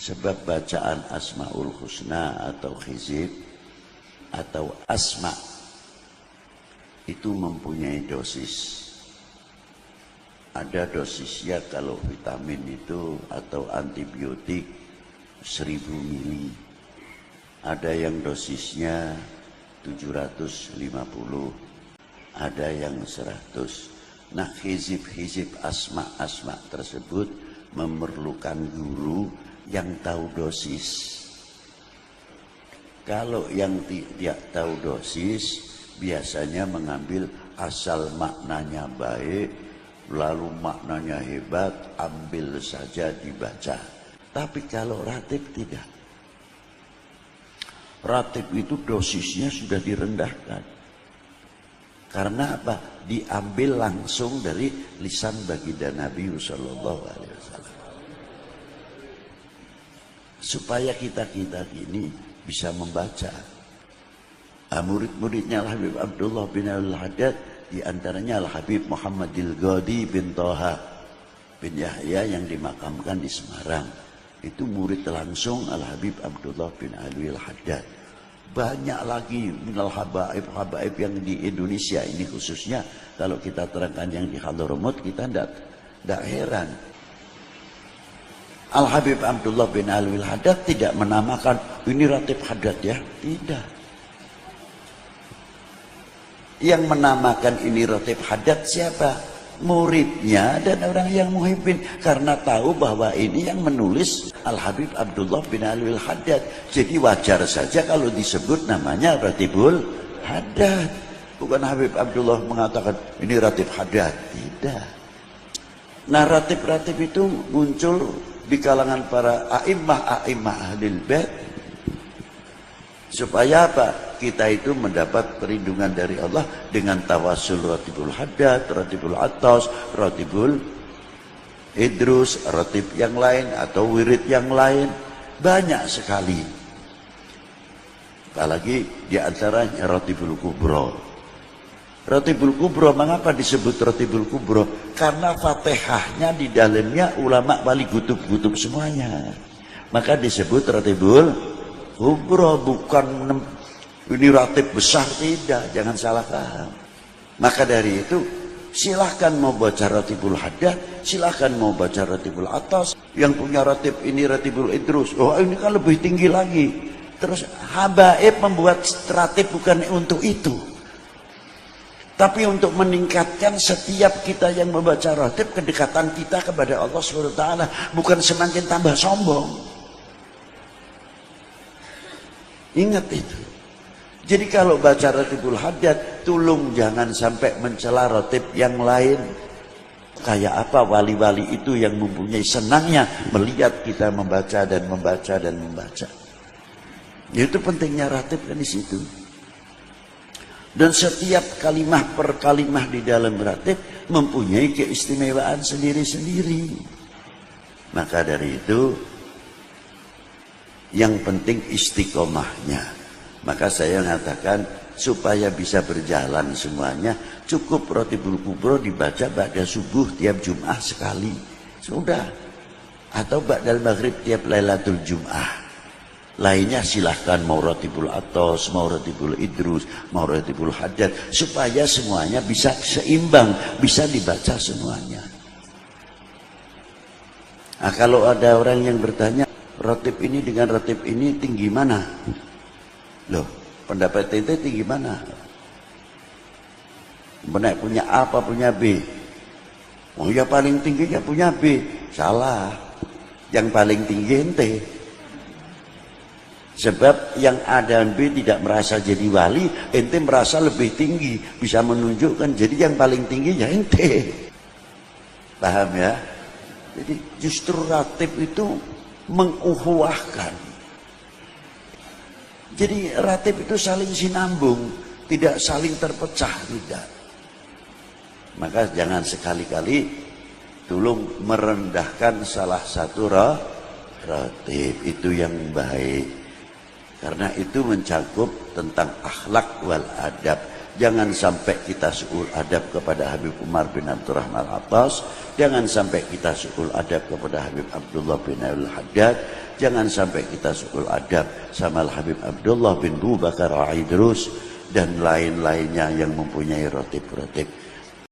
Sebab bacaan Asmaul Husna atau hizib atau asma itu mempunyai dosis. Ada dosisnya kalau vitamin itu atau antibiotik 1000 mili. Ada yang dosisnya 750, ada yang 100. Nah, hizib asma tersebut memerlukan guru yang tahu dosis. Kalau yang tidak tahu dosis, biasanya mengambil asal maknanya baik, lalu maknanya hebat, ambil saja dibaca. Tapi kalau ratib tidak. Ratib itu dosisnya sudah direndahkan. Karena apa? Diambil langsung dari lisan baginda Nabi sallallahu alaihi wasallam. Supaya kita ini bisa membaca. Murid-muridnya Al-Habib Abdullah bin Al-Haddad, di antaranya Al-Habib Muhammadil Ghadi bin Toha bin Yahya yang dimakamkan di Semarang. Itu murid langsung Al-Habib Abdullah bin Ali Al-Haddad. Banyak lagi minal habaib yang di Indonesia ini khususnya. Kalau kita terangkan yang di Hadramaut, kita tidak heran. Al-Habib Abdullah bin Ali Al-Haddad tidak menamakan ini ratib haddad ya, tidak. Yang menamakan ini ratib haddad siapa? Muridnya dan orang yang muhibbin, karena tahu bahwa ini yang menulis Al-Habib Abdullah bin Ali Al-Haddad. Jadi wajar saja kalau disebut namanya ratibul haddad. Bukan Habib Abdullah mengatakan ini ratib haddad, tidak. Nah, ratib-ratib itu muncul di kalangan para a'immah ahlil bait. Supaya apa? Kita itu mendapat perlindungan dari Allah dengan tawasul ratibul haddad, ratibul atas, ratibul idrus, ratib yang lain atau wirid yang lain. Banyak sekali. Apalagi di antaranya ratibul kubro. Ratibul kubro, mengapa disebut ratibul kubro? Karena Fatihahnya di dalamnya ulama wali kutub semuanya. Maka disebut ratibul kubro, bukan ini ratib besar, tidak, jangan salah paham. Maka dari itu silahkan mau baca ratibul haddad, silahkan mau baca ratibul atas. Yang punya ratib ini ratibul idrus, oh ini kan lebih tinggi lagi. Terus habaib membuat ratib bukan untuk itu, tapi untuk meningkatkan setiap kita yang membaca ratib kedekatan kita kepada Allah SWT, bukan semakin tambah sombong. Ingat itu. Jadi kalau baca ratibul haddad, tolong jangan sampai mencela ratib yang lain. Kayak apa wali-wali itu yang mempunyai senangnya melihat kita membaca dan membaca dan membaca. Itu pentingnya ratib kan di situ. Dan setiap kalimah per kalimah di dalam ratib mempunyai keistimewaan sendiri-sendiri. Maka dari itu yang penting istiqomahnya. Maka saya mengatakan supaya bisa berjalan semuanya, cukup ratibul kubro dibaca ba'da subuh tiap Jum'ah sekali. Sudah. Atau ba'dal maghrib tiap Lailatul Jum'ah. Lainnya silahkan mau ratibul atas, mau ratibul idrus, mau ratibul haddad, supaya semuanya bisa seimbang, bisa dibaca semuanya. Nah, kalau ada orang yang bertanya, ratib ini dengan ratib ini tinggi mana? Loh, pendapat ente tinggi mana? Benar punya A apa punya B? Oh ya paling tingginya punya B. Salah. Yang paling tinggi ente. Sebab yang A dan B tidak merasa jadi wali, ente merasa lebih tinggi, bisa menunjukkan. Jadi yang paling tinggi ya ente. Paham ya? Jadi justru ratib itu menguhuwahkan. Jadi ratib itu saling sinambung, tidak saling terpecah, tidak. Maka jangan sekali-kali tolong merendahkan salah satu ratib, itu yang baik. Karena itu mencakup tentang akhlak wal adab. Jangan sampai kita su'ul adab kepada Habib Umar bin Abdurrahman Atas. Jangan sampai kita su'ul adab kepada Habib Abdullah bin Al-Haddad. Jangan sampai kita suul adab sama Al-Habib Abdullah bin Abu Bakar Al-Idrus dan lain-lainnya yang mempunyai rotib-rotib.